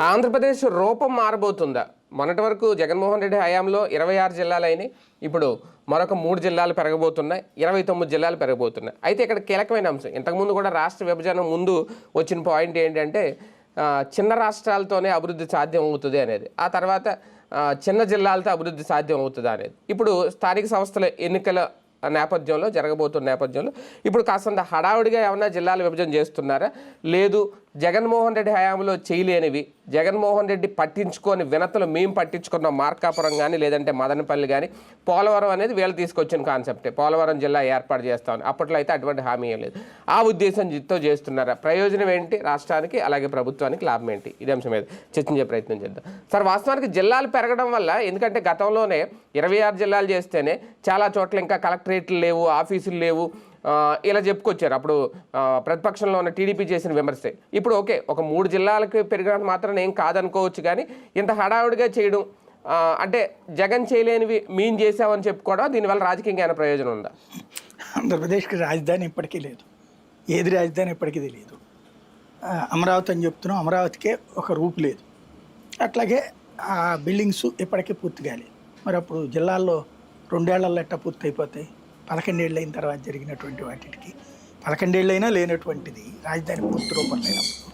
ఆంధ్రప్రదేశ్ రూపం మారబోతుందా? మొన్నటి వరకు జగన్మోహన్ రెడ్డి హయాంలో 26 జిల్లాలు అయినాయి. ఇప్పుడు మరొక 3 జిల్లాలు పెరగబోతున్నాయి, 29 జిల్లాలు పెరగబోతున్నాయి. అయితే ఇక్కడ కీలకమైన అంశం, ఇంతకుముందు కూడా రాష్ట్ర విభజన ముందు వచ్చిన పాయింట్ ఏంటంటే చిన్న రాష్ట్రాలతోనే అభివృద్ధి సాధ్యం అవుతుంది అనేది, ఆ తర్వాత చిన్న జిల్లాలతో అభివృద్ధి సాధ్యం అవుతుంది అనేది. ఇప్పుడు స్థానిక సంస్థల ఎన్నికల నేపథ్యంలో జరగబోతున్న నేపథ్యంలో ఇప్పుడు కాస్తంత హడావుడిగా ఏమన్నా జిల్లాల విభజన చేస్తున్నారా? లేదు జగన్మోహన్ రెడ్డి హయాంలో చేయలేనివి, జగన్మోహన్ రెడ్డి పట్టించుకొని వినతులు మేము పట్టించుకున్న మార్కాపురం కానీ లేదంటే మదనపల్లి కానీ పోలవరం అనేది వీళ్ళు తీసుకొచ్చిన కాన్సెప్టే, పోలవరం జిల్లా ఏర్పాటు చేస్తామని. అప్పట్లో అయితే అటువంటి హామీ ఏం లేదు. ఆ ఉద్దేశంతో చేస్తున్నారా? ప్రయోజనం ఏంటి రాష్ట్రానికి, అలాగే ప్రభుత్వానికి లాభం ఏంటి? ఇదే అంశం మీద చర్చించే ప్రయత్నం చేద్దాం. సార్, వాస్తవానికి జిల్లాలు పెరగడం వల్ల, ఎందుకంటే గతంలోనే 26 జిల్లాలు చేస్తేనే చాలా చోట్ల ఇంకా కలెక్టరేట్లు లేవు, ఆఫీసులు లేవు, ఇలా చెప్పుకొచ్చారు. అప్పుడు ప్రతిపక్షంలో ఉన్న టీడీపీ చేసిన విమర్శే. ఇప్పుడు ఓకే, ఒక 3 జిల్లాలకు పెరిగినంత మాత్రం ఏం కాదనుకోవచ్చు, కానీ ఇంత హడావుడిగా చేయడం అంటే జగన్ చేయలేనివి మేము చేసామని చెప్పుకోవడం, దీనివల్ల రాజకీయంగా ఏమైనా ప్రయోజనం ఉందా? ఆంధ్రప్రదేశ్కి రాజధాని ఇప్పటికీ లేదు, ఏది రాజధాని ఇప్పటికీ తెలియదు. అమరావతి అని చెప్తున్నాం, అమరావతికే ఒక రూపు లేదు. అట్లాగే ఆ బిల్డింగ్స్ ఇప్పటికీ పూర్తి కాలేదు. మరి అప్పుడు జిల్లాల్లో 2 ఏళ్లలో ఎట్టా పూర్తి అయిపోతాయి? 11 ఏళ్ళు అయిన తర్వాత జరిగినటువంటి వాటికి 11 ఏళ్ళు అయినా లేనటువంటిది రాజధాని పూర్తి రూపం లేనప్పుడు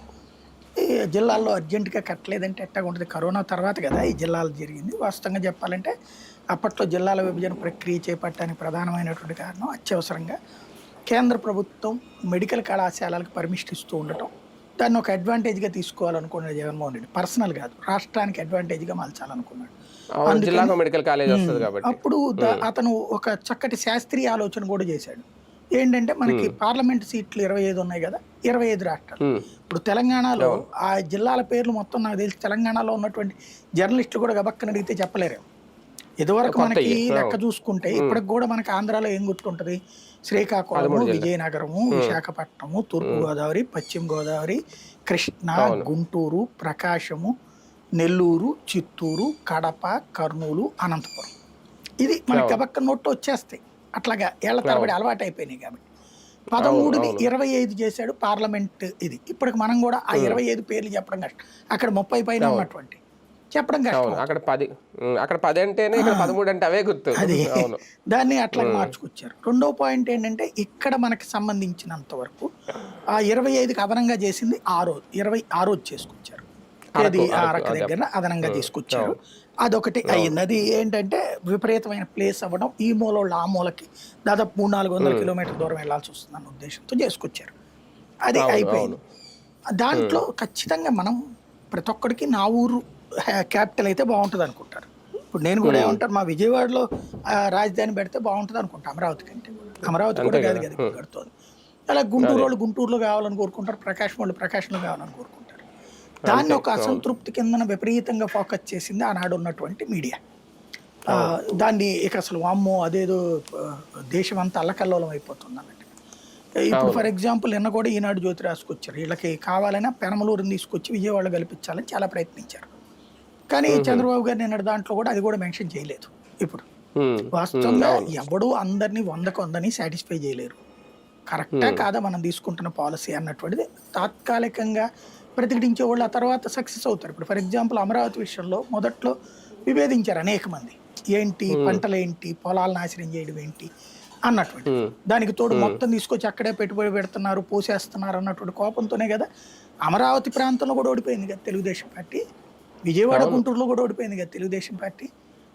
ఈ జిల్లాల్లో అర్జెంటుగా కట్టలేదంటే ఎట్టగా ఉంటుంది? కరోనా తర్వాత కదా ఈ జిల్లాలు జరిగింది. వాస్తవంగా చెప్పాలంటే అప్పట్లో జిల్లాల విభజన ప్రక్రియ చేపట్టడానికి ప్రధానమైనటువంటి కారణం అత్యవసరంగా కేంద్ర ప్రభుత్వం మెడికల్ కళాశాలలకు పర్మిషన్ ఇస్తూ ఉండటం, దాన్ని ఒక అడ్వాంటేజ్గా తీసుకోవాలనుకున్నాడు జగన్మోహన్ రెడ్డి. పర్సనల్ కాదు, రాష్ట్రానికి అడ్వాంటేజ్గా మలచాలనుకున్నాడు. అప్పుడు అతను ఒక చక్కటి శాస్త్రీయ ఆలోచన కూడా చేశాడు. ఏంటంటే మనకి పార్లమెంట్ సీట్లు 25 ఉన్నాయి కదా, 25 రాష్ట్రాలు. ఇప్పుడు తెలంగాణలో ఆ జిల్లాల పేర్లు మొత్తం నాకు తెలిసి తెలంగాణలో ఉన్నటువంటి జర్నలిస్టులు కూడా గబక్కన అడిగితే చెప్పలేరు. ఇదివరకు మనకి లెక్క చూసుకుంటే ఇప్పటికి కూడా మనకి ఆంధ్రాలో ఏం గుర్తుంటది? శ్రీకాకుళము, విజయనగరము, విశాఖపట్నము, తూర్పుగోదావరి, పశ్చిమ గోదావరి, కృష్ణా, గుంటూరు, ప్రకాశము, నెల్లూరు, చిత్తూరు, కడప, కర్నూలు, అనంతపురం. ఇది మనకి గబక్క నోట్లో వచ్చేస్తాయి. అట్లాగా ఏళ్ల తరబడి అలవాటు అయిపోయినాయి కాబట్టి 13ని 25 చేశాడు పార్లమెంట్. ఇది ఇప్పటికి మనం కూడా ఆ 25 పేర్లు చెప్పడం కష్టం. అక్కడ 30 పైన ఉన్నటువంటి చెప్పడం కష్టం. అక్కడ 10 అంటేనే ఇక్కడ 13 అంటే అవే గుర్తు. అది దాన్ని అట్లా మార్చుకొచ్చారు. రెండో పాయింట్ ఏంటంటే ఇక్కడ మనకి సంబంధించినంత వరకు ఆ 25కి అదనంగా చేసింది 26 చేసుకొచ్చారు. అది అరక దగ్గర అదనంగా తీసుకొచ్చారు. అదొకటి అయ్యింది. అది ఏంటంటే విపరీతమైన ప్లేస్ అవ్వడం, ఈ మూల ఆ మూలకి దాదాపు 300-400 కిలోమీటర్ల దూరం వెళ్లాల్సి వస్తుంది అన్న ఉద్దేశంతో చేసుకొచ్చారు. అది అయిపోయింది. దాంట్లో ఖచ్చితంగా మనం ప్రతి ఒక్కడికి నా ఊరు క్యాపిటల్ అయితే బాగుంటుంది అనుకుంటారు. ఇప్పుడు నేను కూడా ఏమంటారు, మా విజయవాడలో రాజధాని పెడితే బాగుంటుంది అనుకుంటా అమరావతి కంటే. అమరావతి కూడా కాదు కదా ఇప్పుడు కడుతుంది. అలా గుంటూరు వాళ్ళు గుంటూరులో కావాలని కోరుకుంటారు, ప్రకాశం వాళ్ళు ప్రకాశంలో కావాలని కోరుకుంటారు. దాన్ని ఒక అసంతృప్తి కింద విపరీతంగా ఫోకస్ చేసింది ఆనాడు ఉన్నటువంటి మీడియా. దాన్ని ఇక అసలు వామ్మో అదేదో దేశం అంతా అల్లకల్లోలం అయిపోతుంది అన్నట్టు. ఇప్పుడు ఫర్ ఎగ్జాంపుల్ నిన్న కూడా ఈనాడు జ్యోతి రాసుకొచ్చారు, వీళ్ళకి కావాలన్నా పెనమలూరుని తీసుకొచ్చి విజయవాడ కల్పించాలని చాలా ప్రయత్నించారు. కానీ చంద్రబాబు గారు నిన్న దాంట్లో కూడా అది కూడా మెన్షన్ చేయలేదు. ఇప్పుడు వాస్తవంగా ఎవడు అందరినీ 100కి సాటిస్ఫై చేయలేరు. కరెక్టా కాదా మనం తీసుకుంటున్న పాలసీ అన్నటువంటిది తాత్కాలికంగా ప్రతిఘటించే వాళ్ళు ఆ తర్వాత సక్సెస్ అవుతారు. ఇప్పుడు ఫర్ ఎగ్జాంపుల్ అమరావతి విషయంలో మొదట్లో విభేదించారు అనేక మంది. ఏంటి పంటలు ఏంటి, పొలాలు నాశనం చేయడం ఏంటి అన్నటువంటి. దానికి తోడు మొత్తం తీసుకొచ్చి అక్కడే పెట్టుబడి పెడుతున్నారు, పోసేస్తున్నారు అన్నటువంటి కోపంతోనే కదా అమరావతి ప్రాంతంలో కూడా ఓడిపోయింది కదా తెలుగుదేశం పార్టీ. విజయవాడ, గుంటూరులో కూడా ఓడిపోయింది కదా తెలుగుదేశం పార్టీ.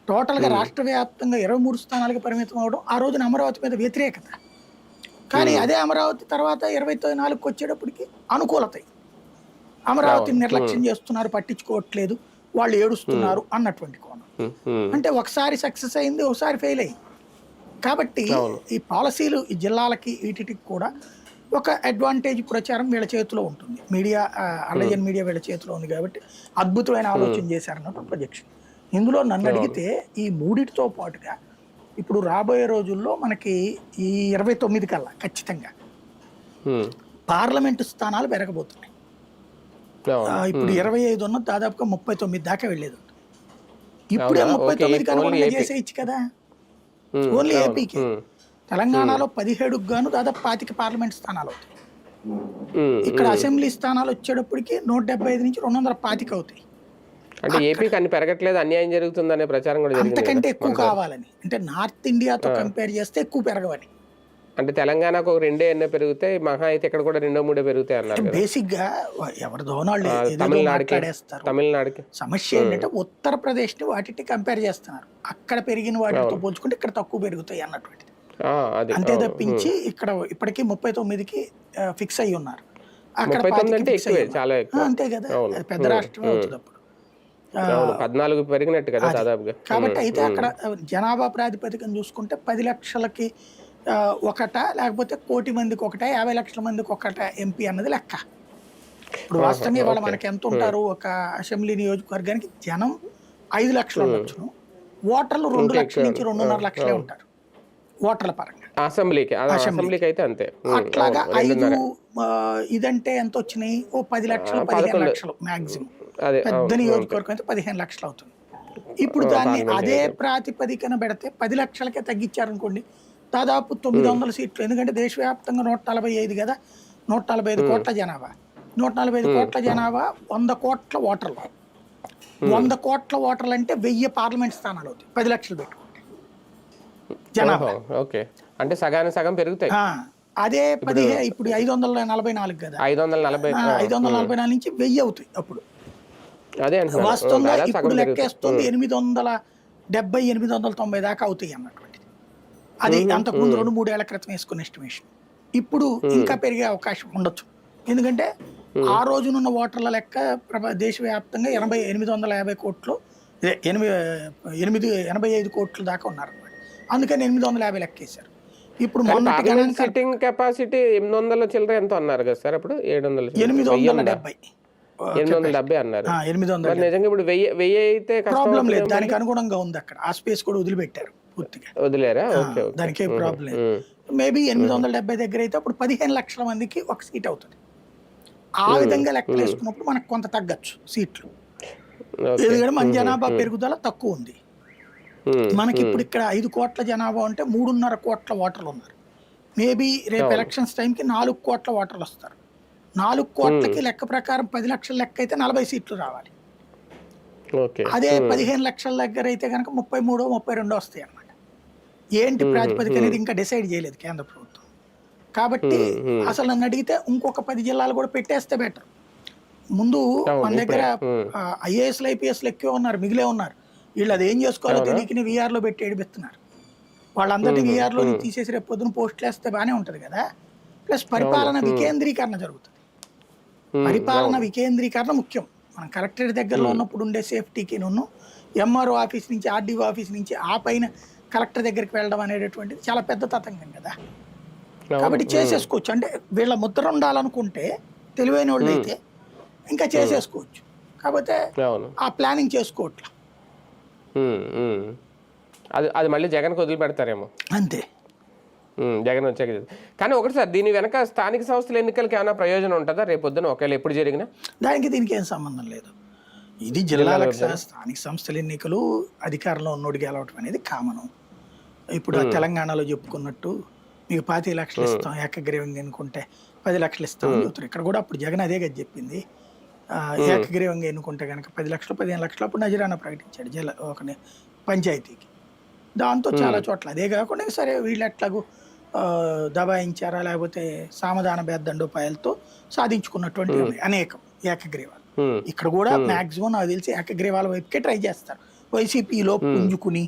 టోటల్గా రాష్ట్ర వ్యాప్తంగా 23 స్థానాలకు పరిమితం అవడం ఆ రోజున అమరావతి మీద వ్యతిరేకత. కానీ అదే అమరావతి తర్వాత 24కి వచ్చేటప్పటికి అనుకూలత. అమరావతిని నిర్లక్ష్యం చేస్తున్నారు, పట్టించుకోవట్లేదు, వాళ్ళు ఏడుస్తున్నారు అన్నటువంటి కోణం. అంటే ఒకసారి సక్సెస్ అయింది, ఒకసారి ఫెయిల్ అయింది. కాబట్టి ఈ పాలసీలు ఈ జిల్లాలకి వీటికి కూడా ఒక అడ్వాంటేజ్ ప్రచారం వీళ్ళ చేతిలో ఉంటుంది. మీడియా, అల్లజన్ మీడియా వీళ్ళ చేతిలో ఉంది కాబట్టి అద్భుతమైన ఆలోచన చేశారన్నట్టు ప్రొజెక్షన్. ఇందులో నన్ను అడిగితే ఈ మూడిటితో పాటుగా ఇప్పుడు రాబోయే రోజుల్లో మనకి ఈ 29 కల్లా ఖచ్చితంగా పార్లమెంటు స్థానాలు పెరగబోతున్నాయి. ఇప్పుడు 25 ఉన్న దాదాపుగా 39 దాకా వెళ్ళేది. ఇప్పుడే 39కి అనుగుణంగా చేసేయచ్చు కదా, ఓన్లీ ఏపీకి. తెలంగాణలో 17కు గాను దాదాపు 25 పార్లమెంట్ స్థానాలు అవుతాయి. ఇక్కడ అసెంబ్లీ స్థానాలు వచ్చేటప్పటికి 175 నుంచి 225 అవుతాయి. అంటే ఏపీకి అన్ని పెరగట్లేదు, అన్యాయం జరుగుతుందనే ప్రచారం కూడా జరిగింది అంతకంటే కదా ఎక్కువ కావాలని, అంటే నార్త్ ఇండియాతో కంపేర్ చేస్తే ఎక్కువ పెరగవని. అంటే తెలంగాణకు ఒక 2 ఎన్నో పెరుగుతాయి, మహా అయితే ఇక్కడ కూడా 2-3 పెరుగుతాయి అన్నారు కదా. బేసిక్ గా ఎవరి దోనాళ్ళు ఏదో తమిళనాడుకి మాట్లాడేస్తారు. తమిళనాడుకి సమస్య ఏంటంటే ఉత్తరప్రదేశ్ ని వాటిని కంపేర్ చేస్తున్నారు. అక్కడ పెరిగిన వాటితో పోల్చుకుంటే ఇక్కడ తక్కువ పెరుగుతాయి అన్నటువంటిది. అది అంతే తప్పించి ఇక్కడ ఇప్పటికీ 39కి ఫిక్స్ అయ్యి ఉన్నారు. అక్కడ 39 అంటే 5కి fix ఎక్కువే, అయ్యి చాలా ఎక్కువ. అంతే కదా, అది పెద్ద రాష్ట్రమే అవుతుంది అప్పుడు. 14 పెరిగినట్టు కదా దాదాపుగా. కాబట్టి అయితే అక్కడ జనాభా ప్రాతిపదికన చూసుకుంటే 10 లక్షలకి ఒకట, లేకపోతే 1 కోటి మందికి ఒకట, 50 లక్షల మందికి ఒకట ఎంపీ అన్నది లెక్క. ఇప్పుడు వాస్తవంగా ఇవాళ మనకి ఎంత ఉంటారు, ఒక అసెంబ్లీ నియోజకవర్గానికి జనం 5 లక్షలు ఉండొచ్చును, ఓటర్లు 2 లక్షల నుంచి 2.5 లక్షలే ఉంటారు ఓటర్ల పరంగా. అసెంబ్లీకి అయితే అంతే. అట్లాగా 5 ఇదంటే ఎంత వచ్చినాయి, ఓ 10 లక్షలు 15 లక్షలు మాక్సిమం. పెద్ద నియోజకవర్గం అయితే 15 లక్షలు అవుతుంది. ఇప్పుడు దాన్ని అదే ప్రాతిపదికన పెడితే 10 లక్షలకే తగ్గించారనుకోండి, దాదాపు 900 సీట్లు. ఎందుకంటే దేశవ్యాప్తంగా 145 కదా, 145 కోట్ల జనాభా. 145 కోట్ల జనాభా 100 కోట్ల ఓటర్లు. 100 కోట్ల ఓటర్లు అంటే 1000 పార్లమెంట్ స్థానాలు అవుతాయి 10 లక్షలు పెట్టుకుంటే జనాభా. ఓకే, అంటే సగానికి సగం పెరుగుతాయి. అదే 15 ఇప్పుడు 544 కదా, 544 నుంచి 1000 అవుతాయి అప్పుడు. అదే వాస్తవంగా ఇప్పుడు లెక్కేస్తుంది 870, 890 దాకా అవుతాయి అన్నటువంటిది. అది అంతకుముందు 2-3 ఏళ్ల క్రితం వేసుకున్న ఎస్టిమేషన్. ఇప్పుడు ఇంకా పెరిగే అవకాశం ఉండొచ్చు. ఎందుకంటే ఆ రోజునున్న ఓటర్ల లెక్క దేశవ్యాప్తంగా 850 కోట్లు, 85 కోట్లు దాకా ఉన్నారు అన్నమాట. అందుకని 850 లెక్కేశారు. ఇప్పుడు సిట్టింగ్ కెపాసిటీ 800 చిల్లర ఎంతో అన్నారు కదా సార్, అప్పుడు 870 అన్నారు. 800 నిజంగా ఇప్పుడు 1000 అయితే ప్రాబ్లం లేదు, దానికి అనుగుణంగా ఉంది. అక్కడ ఆ స్పేస్ కూడా వదిలిపెట్టారు పూర్తిగా, వదిలేరా? దానికి ఏ ప్రాబ్లం లేదు. మేబీ 870 దగ్గర అయితే అప్పుడు 15 లక్షల మందికి ఒక సీట్ అవుతుంది. ఆ విధంగా లెక్కలు వేసుకున్నప్పుడు మనకు కొంత తగ్గచ్చు సీట్లు. ఎందుకంటే మన జనాభా పెరుగుదల తక్కువ ఉంది. మనకి ఇప్పుడు ఇక్కడ 5 కోట్ల జనాభా ఉంటే 3.5 కోట్ల ఓటర్లు ఉన్నారు. మేబీ రేపు ఎలక్షన్స్ టైంకి 4 కోట్ల ఓటర్లు వస్తారు. 4 కోట్లకి లెక్క ప్రకారం 10 లక్షల లెక్క అయితే 40 సీట్లు రావాలి. అదే 15 లక్షల దగ్గర అయితే కనుక 33, 32 వస్తాయి అన్నమాట. ఏంటి ప్రాతిపదిక అనేది ఇంకా డిసైడ్ చేయలేదు కేంద్ర ప్రభుత్వం. కాబట్టి అసలు నన్ను అడిగితే ఇంకొక 10 జిల్లాలు కూడా పెట్టేస్తే బెటర్. ముందు మన దగ్గర IASలు IPSలు ఎక్కువ ఉన్నారు, మిగిలే ఉన్నారు. వీళ్ళు అది ఏం చేసుకోవాలో తెలియక VRలో పెట్టి ఏడిపిస్తున్నారు. వాళ్ళందరినీ VRలో తీసేసి రేపు పొద్దున పోస్టులు వేస్తే బాగానే ఉంటుంది కదా. ప్లస్ పరిపాలన వికేంద్రీకరణ జరుగుతుంది. పరిపాలన వికేంద్రీకరణ ముఖ్యం. మనం కలెక్టరేట్ దగ్గరలో ఉన్నప్పుడు ఉండే సేఫ్టీకి MRO ఆఫీస్ నుంచి, RDO ఆఫీస్ నుంచి ఆ పైన కలెక్టర్ దగ్గరికి వెళ్ళడం అనేటటువంటిది చాలా పెద్ద తతంగం కదా. కాబట్టి చేసేసుకోవచ్చు. అంటే వీళ్ళ ముద్ర ఉండాలనుకుంటే తెలివైన వాళ్ళు అయితే ఇంకా చేసేసుకోవచ్చు. కాకపోతే ఆ ప్లానింగ్ చేసుకోవట్లా. అది మళ్ళీ జగన్కి వదిలిపెడతారేమో అంతే. జగన్ వచ్చాక. కానీ ఒకటి సార్, దీని వెనక స్థానిక సంస్థల ఎన్నికలకి ఏమైనా ప్రయోజనం ఉంటుందా రేపొద్దున, ఒకవేళ ఎప్పుడు జరిగినా? దీనికి ఏం సంబంధం లేదు. ఇది జిల్లాలకు స్థానిక సంస్థల ఎన్నికలు అధికారంలో ఉన్నోడికి గెలవటం అనేది కామను. ఇప్పుడు తెలంగాణలో చెప్పుకున్నట్టు మీకు 25 లక్షలు ఇస్తాం ఏకగ్రీవంగా ఎన్నుకుంటే 10 లక్షలు ఇస్తాం చెబుతారు. ఇక్కడ కూడా అప్పుడు జగన్ అదే కదా చెప్పింది. ఏకగ్రీవంగా ఎన్నుకుంటే కనుక 10 లక్షలు 15 లక్షలు అప్పుడు నజరానా ప్రకటించాడు ఒక పంచాయతీకి. దాంతో చాలా చోట్ల అదే కాకుండా సరే వీళ్ళు ఎట్లాగూ దబాయించారా, లేకపోతే సామధాన భేదండోపాయాలతో సాధించుకున్నటువంటి అనేకం ఏకగ్రీవాలు. ఇక్కడ కూడా మాక్సిమం నాకు తెలిసి ఏకగ్రీవాల వైపుకే ట్రై చేస్తారు. వైసీపీలో పుంజుకుని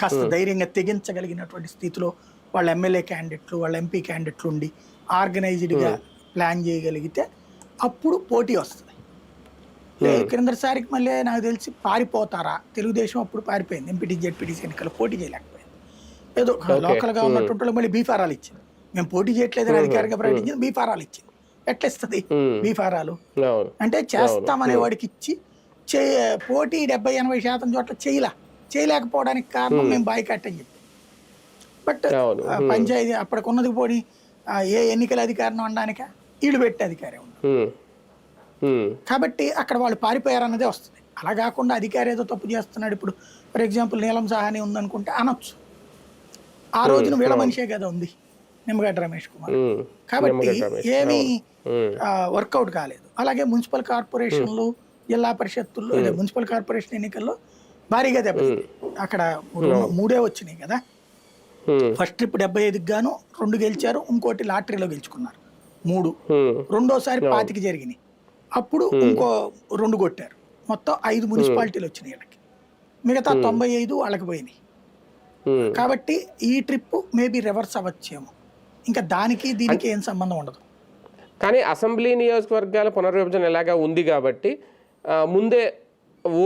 కాస్త ధైర్యంగా తెగించగలిగినటువంటి స్థితిలో వాళ్ళ ఎమ్మెల్యే క్యాండిడేట్లు, వాళ్ళ MP క్యాండిడేట్లు ఉండి ఆర్గనైజ్డ్గా ప్లాన్ చేయగలిగితే అప్పుడు పోటీ వస్తుంది. క్రిందసారికి మళ్ళీ నాకు తెలిసి పారిపోతారా, తెలుగుదేశం అప్పుడు పారిపోయింది. ఎంపీటీసీ జెడ్పీటీసీ ఎన్నికలు పోటీ చేయలేకపోయింది. ఏదో లోకల్గా ఉన్నటువంటి మళ్ళీ బీఫారాలు ఇచ్చింది. మేము పోటీ చేయట్లేదని అధికారికంగా ప్రకటించింది, బీఫారాలు ఇచ్చింది. ఎట్లా ఇస్తుంది బీఫారాలు? అంటే చేస్తామనే వాడికి ఇచ్చి పోటీ 70-80% చోట్ల చేయలేకపోవడానికి కారణం మేము బాయ్కాట్ అని చెప్పి. బట్ పంచాయతీ అప్పటికున్నది పోనీ ఏ ఎన్నికల అధికారం అనడానిక వీళ్ళు పెట్టే అధికారం ఉంది. కాబట్టి అక్కడ వాళ్ళు పారిపోయారన్నదే వస్తుంది. అలా కాకుండా అధికారి ఏదో తప్పు చేస్తున్నాడు, ఇప్పుడు ఫర్ ఎగ్జాంపుల్ నీలం సాహాని ఉందనుకుంటే అనొచ్చు. ఆ రోజున వీళ్ళ మనిషే కదా ఉంది, నిమ్మగడ్డ రమేష్ కుమార్. ఉమ్. కాబట్టి నిమ్మగడ్డ రమేష్. ఏమీ ఉమ్. వర్కౌట్ కాలేదు. అలాగే మున్సిపల్ కార్పొరేషన్లు, జిల్లా పరిషత్తుల్లో, అదే మున్సిపల్ కార్పొరేషన్ ఎన్నికల్లో భారీగా దెబ్బతింది. అక్కడ మూడే వచ్చినాయి కదా. ఉమ్. ఫస్ట్ ట్రిప్ 75కి గాను 2 గెలిచారు, ఇంకోటి లాటరీలో గెలుచుకున్నారు 3. ఉమ్. రెండోసారి 25 జరిగినాయి, అప్పుడు ఇంకో 2 కొట్టారు. మొత్తం 5 మున్సిపాలిటీలు వచ్చినాయి వీళ్ళకి, మిగతా 95 వాళ్ళకి పోయినాయి. ఉమ్. కాబట్టి ఈ ట్రిప్ మేబీ రివర్స్ అవ్వచ్చేమో, ఇంకా దానికి దీనికి ఏం సంబంధం ఉండదు. కానీ అసెంబ్లీ నియోజకవర్గాల పునర్విభజన ఎలాగా ఉంది కాబట్టి ముందే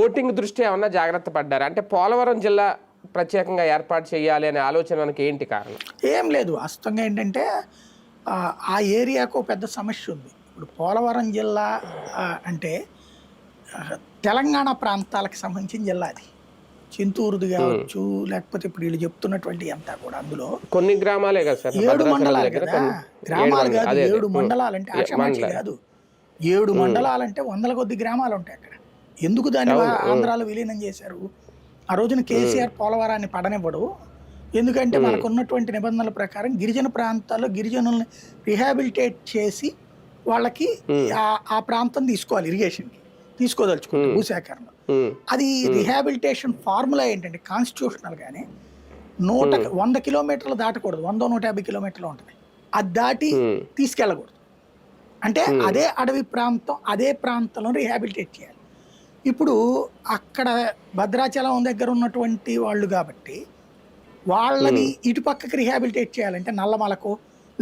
ఓటింగ్ దృష్ట్యా ఏమన్నా జాగ్రత్త పడ్డారు అంటే పోలవరం జిల్లా ప్రత్యేకంగా ఏర్పాటు చేయాలి అనే ఆలోచన మనకి ఏంటి కారణం? ఏం లేదు, వాస్తవంగా ఏంటంటే ఆ ఏరియాకు పెద్ద సమస్య ఉంది. ఇప్పుడు పోలవరం జిల్లా అంటే తెలంగాణ ప్రాంతాలకు సంబంధించిన జిల్లా అది. చింతూరుది కావచ్చు, లేకపోతే ఇప్పుడు వీళ్ళు చెప్తున్నటువంటి అంతా కూడా అందులో కొన్ని గ్రామాలే కదా సార్, 7 మండలాలు కదా. గ్రామాలు కాదు, 7 మండలాలు అంటే ఆషామాషి కాదు. 7 మండలాలంటే 100ల కొద్ది గ్రామాలు ఉంటాయి అక్కడ. ఎందుకు దాన్ని ఆంధ్రాలో విలీనం చేశారు? ఆ రోజున కేసీఆర్ పోలవరాన్ని పడనివ్వడు. ఎందుకంటే మనకు ఉన్నటువంటి నిబంధనల ప్రకారం గిరిజన ప్రాంతాల్లో గిరిజనుల్ని రిహాబిలిటేట్ చేసి వాళ్ళకి ఆ ప్రాంతం తీసుకోవాలి, ఇరిగేషన్కి తీసుకోదలుచుకుంటారు భూసేకరణ. అది రిహాబిలిటేషన్ ఫార్ములా ఏంటంటే కాన్స్టిట్యూషనల్ గానే 100 కిలోమీటర్లు దాటకూడదు, 100-150 కిలోమీటర్లు ఉంటుంది. అది దాటి తీసుకెళ్ళకూడదు. అంటే అదే అడవి ప్రాంతం, అదే ప్రాంతంలో రిహాబిలిటేట్ చేయాలి. ఇప్పుడు అక్కడ భద్రాచలం దగ్గర ఉన్నటువంటి వాళ్ళు కాబట్టి వాళ్ళని ఇటు పక్కకి రిహాబిలిటేట్ చేయాలంటే నల్లమలకు,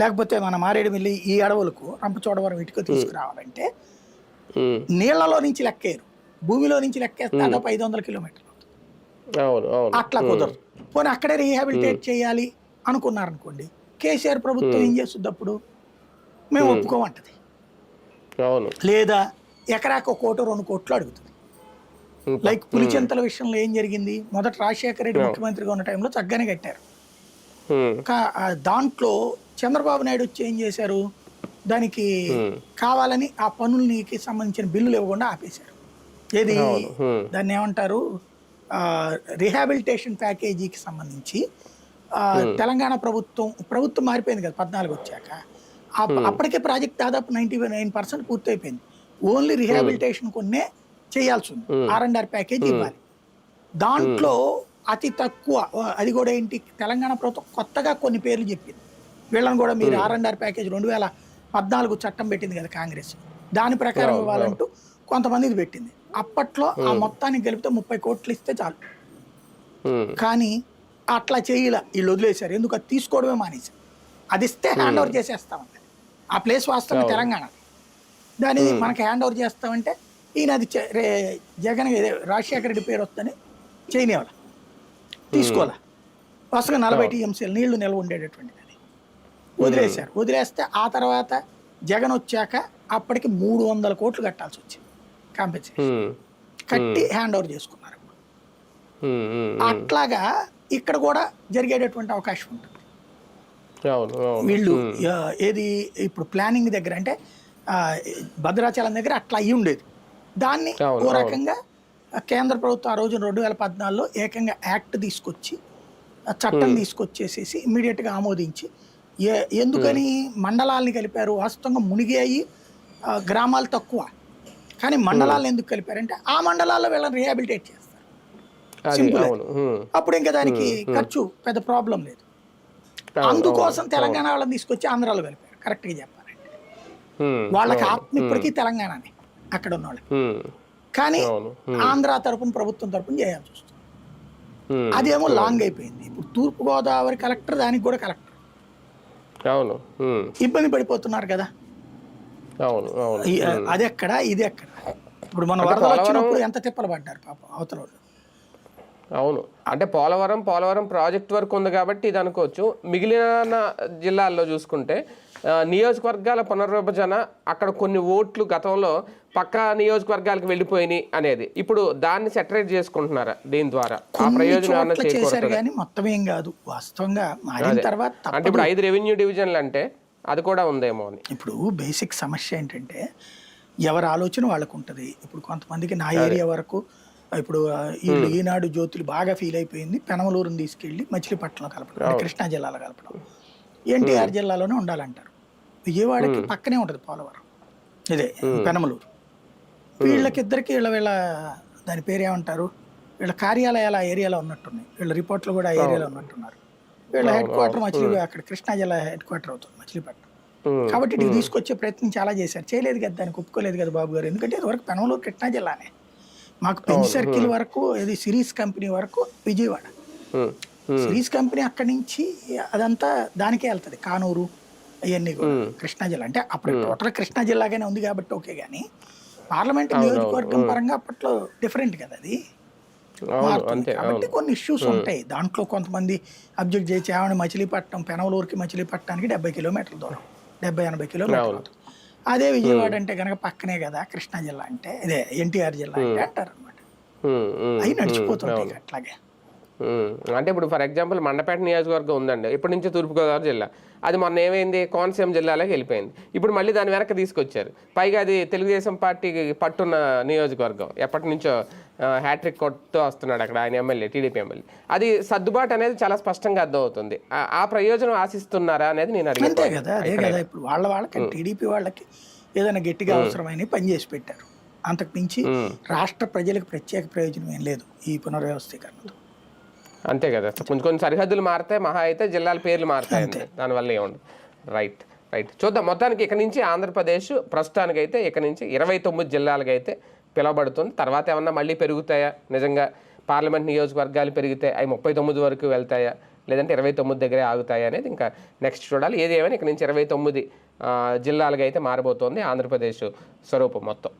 లేకపోతే మన మారేడుమిల్లి ఈ అడవులకు, రంపచోడవరం ఇటుకు తీసుకురావాలంటే నీళ్లలో నుంచి లెక్కేరు, భూమిలో నుంచి లెక్కేస్తే దాదాపు 500 కిలోమీటర్లు. అట్లా కుదరదు. పోనీ అక్కడే రీహాబిలిటేట్ చేయాలి అనుకున్నారనుకోండి, కేసీఆర్ ప్రభుత్వం ఏం చేస్తుంది అప్పుడు? మేము ఒప్పుకోమంటది. లేదా ఎకరాకు 1 కోటి 2 కోట్లు అడుగుతుంది. లైక్ పులిచెంతల విషయంలో ఏం జరిగింది? మొదట రాజశేఖర రెడ్డి ముఖ్యమంత్రిగా ఉన్న టైంలో చక్కగానే కట్టారు. దాంట్లో చంద్రబాబు నాయుడు వచ్చి ఏం చేశారు? దానికి కావాలని ఆ పనులకి సంబంధించిన బిల్లులు ఇవ్వకుండా ఆపేశారు. ఏది దాన్ని ఏమంటారు, రిహాబిలిటేషన్ ప్యాకేజీకి సంబంధించి తెలంగాణ ప్రభుత్వం మారిపోయింది కదా 14 వచ్చాక. అప్పటికే ప్రాజెక్ట్ దాదాపు 99% పూర్తయిపోయింది. ఓన్లీ రిహాబిలిటేషన్ కొన్నే చేయాల్సి ఉంది, R&R ప్యాకేజ్ ఇవ్వాలి. దాంట్లో అతి తక్కువ, అది కూడా ఏంటి, తెలంగాణ ప్రభుత్వం కొత్తగా కొన్ని పేర్లు చెప్పింది. వీళ్ళని కూడా మీరు R&R ప్యాకేజ్ 2014 చట్టం పెట్టింది కదా కాంగ్రెస్, దాని ప్రకారం ఇవ్వాలంటూ కొంతమందిది పెట్టింది. అప్పట్లో ఆ మొత్తానికి కలిపితే 30 కోట్లు ఇస్తే చాలు. కానీ అట్లా చేయలే, వీళ్ళు వదిలేశారు. ఎందుకు? అది తీసుకోవడమే మానేశారు. అది ఇస్తే హ్యాండ్ ఓవర్ చేసేస్తామంటే ఆ ప్లేస్ వాస్తవం తెలంగాణ, దాన్ని మనకి హ్యాండ్ ఓవర్ చేస్తామంటే ఈయన అది జగన్ రాజశేఖర రెడ్డి పేరు వస్తుందని చేయనివాళ్ళ, తీసుకోవాలా. వాస్తవంగా 40 TMCలు నీళ్లు నిల్వ ఉండేటటువంటిది అది వదిలేశారు. వదిలేస్తే ఆ తర్వాత జగన్ వచ్చాక అప్పటికి 300 కోట్లు కట్టాల్సి వచ్చింది కాంపెన్సేషన్, కట్టి హ్యాండ్ ఓవర్ చేసుకున్నారు. అట్లాగా ఇక్కడ కూడా జరిగేటటువంటి అవకాశం ఉంటుంది. వీళ్ళు ఏది ఇప్పుడు ప్లానింగ్ దగ్గర అంటే భద్రాచలం దగ్గర అట్లా అయ్యి ఉండేది. దాన్ని ఓ రకంగా కేంద్ర ప్రభుత్వం ఆ రోజు 2014లో ఏకంగా యాక్ట్ తీసుకొచ్చి, చట్టం తీసుకొచ్చేసేసి ఇమ్మీడియట్గా ఆమోదించి, ఎందుకని మండలాల్ని కలిపారు? వాస్తవంగా మునిగాయి గ్రామాలు తక్కువ, కానీ మండలాలను ఎందుకు కలిపారంటే ఆ మండలాల్లో వీళ్ళని రీహాబిలిటేట్ చేస్తారు, సింపుల్. అప్పుడు ఇంకా దానికి ఖర్చు పెద్ద ప్రాబ్లం లేదు. అందుకోసం తెలంగాణ వాళ్ళని తీసుకొచ్చి ఆంధ్రాలో కలిపారు. కరెక్ట్గా చెప్పాలంటే వాళ్ళకి ఆత్మ ఇప్పటికీ తెలంగాణనే అక్కడ ఉన్న వాళ్ళకి, కానీ ఆంధ్ర తరపున ప్రభుత్వం తరపున చేయాల్సి వస్తుంది. అదేమో లాంగ్ అయిపోయింది. ఇప్పుడు తూర్పుగోదావరి కలెక్టర్, దానికి కూడా కలెక్టర్ ఇబ్బంది పడిపోతున్నారు కదా. అది ఎక్కడ, ఇది ఎక్కడ? ఇప్పుడు మన వరదలు వచ్చినప్పుడు ఎంత తిప్పలు పడ్డారు పాపం అవతల వాళ్ళు. అవును, అంటే పోలవరం ప్రాజెక్ట్ వరకు ఉంది కాబట్టి ఇది అనుకోవచ్చు. మిగిలిన జిల్లాల్లో చూసుకుంటే నియోజకవర్గాల పునర్విభజన, అక్కడ కొన్ని ఓట్లు గతంలో పక్కా నియోజకవర్గాలకు వెళ్ళిపోయినాయి అనేది, ఇప్పుడు దాన్ని సెటరేట్ చేసుకుంటున్నారా దీని ద్వారా? ఆ ప్రయోజనం చేశారు కానీ మొత్తం ఏం కాదు. వాస్తవంగా మారిన తర్వాత అంటే ఇప్పుడు 5 రెవెన్యూ డివిజన్లు అంటే అది కూడా ఉందేమో అని. ఇప్పుడు బేసిక్ సమస్య ఏంటంటే ఎవరి ఆలోచన వాళ్ళకు ఉంటుంది. ఇప్పుడు కొంతమందికి నా ఏరియా వరకు ఇప్పుడు వీళ్ళు ఈనాడు జ్యోతులు బాగా ఫీల్ అయిపోయింది, పెనమలూరుని తీసుకెళ్ళి మచిలీపట్నంలో కలపడం, కృష్ణా జిల్లాలో కలపడం. ఎన్టీఆర్ జిల్లాలోనే ఉండాలంటారు. విజయవాడకి పక్కనే ఉంటుంది పోలవరం, ఇదే పెనమలూరు. వీళ్ళకిద్దరికి వీళ్ళ దాని పేరు ఏమంటారు, వీళ్ళ కార్యాలయాలు ఆ ఏరియాలో ఉన్నట్టున్నాయి, వీళ్ళ రిపోర్ట్లు కూడా ఆ ఏరియాలో ఉన్నట్టున్నారు. వీళ్ళ హెడ్ క్వార్టర్ అక్కడ కృష్ణా జిల్లా హెడ్ క్వార్టర్ అవుతుంది మచిలీపట్నం. కాబట్టి ఇటు తీసుకొచ్చే ప్రయత్నం చాలా చేశారు, చేయలేదు కదా, దానికి ఒప్పుకోలేదు కదా బాబు గారు. ఎందుకంటే ఇదివరకు పెనమలూరు కృష్ణా జిల్లానే, మాకు పెన్ సర్కిల్ వరకు ఇది సిరీస్ కంపెనీ వరకు విజయవాడ. సిరీస్ కంపెనీ అక్కడి నుంచి అదంతా దానికే వెళ్తుంది, కానూరు అవన్నీ కూడా కృష్ణా జిల్లా. అంటే అప్పుడు టోటల్ కృష్ణా జిల్లాగానే ఉంది కాబట్టి ఓకే, కానీ పార్లమెంట్ నియోజకవర్గం పరంగా అప్పట్లో డిఫరెంట్ కదా అది మారుతుంది. కాబట్టి కొన్ని ఇష్యూస్ ఉంటాయి దాంట్లో. కొంతమంది అబ్జెక్ట్ చేసి ఏమైనా మచిలీపట్నం పెనమలూరుకి మచిలీపట్నానికి 70 కిలోమీటర్ల దూరం, 70-80 కిలోమీటర్లు. అదే విజయవాడ అంటే కనుక పక్కనే కదా కృష్ణా జిల్లా అంటే, ఇదే ఎన్టీఆర్ జిల్లా అంటే అంటారు అనమాట. అవి నడిచిపోతుంటాయి అట్లాగే. అంటే ఇప్పుడు ఫర్ ఎగ్జాంపుల్ మండపేట నియోజకవర్గం ఉందండి, ఇప్పటి నుంచి తూర్పుగోదావరి జిల్లా, అది మొన్న ఏమైంది కోనసీమ జిల్లాలోకి వెళ్ళిపోయింది. ఇప్పుడు మళ్ళీ దాని వెనక్కి తీసుకొచ్చారు. పైగా అది తెలుగుదేశం పార్టీకి పట్టున్న నియోజకవర్గం, ఎప్పటి నుంచో హ్యాట్రిక్ కొడుతూ వస్తున్నాడు అక్కడ ఆయన ఎమ్మెల్యే, టీడీపీ ఎమ్మెల్యే. అది సర్దుబాటు అనేది చాలా స్పష్టంగా అర్థమవుతుంది. ఆ ప్రయోజనం ఆశిస్తున్నారా అనేది నేను అడిగాను. అంతే కదా, అదే కదా. ఇప్పుడు వాళ్ళకి టీడీపీ వాళ్ళకి ఏదైనా గట్టిగా అవసరమైన పనిచేసి పెట్టారు, అంతకు మించి రాష్ట్ర ప్రజలకు ప్రత్యేక ప్రయోజనం ఏం లేదు ఈ పునర్వ్యవస్థీకరణతో. అంతే కదా, కొంచెం కొన్ని సరిహద్దులు మారుతాయి, మహా అయితే జిల్లాల పేర్లు మారుతాయి, దానివల్ల ఏముండదు. రైట్. చూద్దాం. మొత్తానికి ఇక నుంచి ఆంధ్రప్రదేశ్ ప్రస్తుతానికైతే ఇక నుంచి 29 జిల్లాలకు అయితే పిలవబడుతుంది. తర్వాత ఏమన్నా మళ్ళీ పెరుగుతాయా, నిజంగా పార్లమెంట్ నియోజకవర్గాలు పెరిగితే అవి 39 వరకు వెళ్తాయా, లేదంటే 29 దగ్గరే ఆగుతాయా అనేది ఇంకా నెక్స్ట్ చూడాలి. ఏది ఏమైనా ఇక నుంచి 29 జిల్లాలుగా అయితే మారబోతోంది ఆంధ్రప్రదేశ్ స్వరూపం మొత్తం.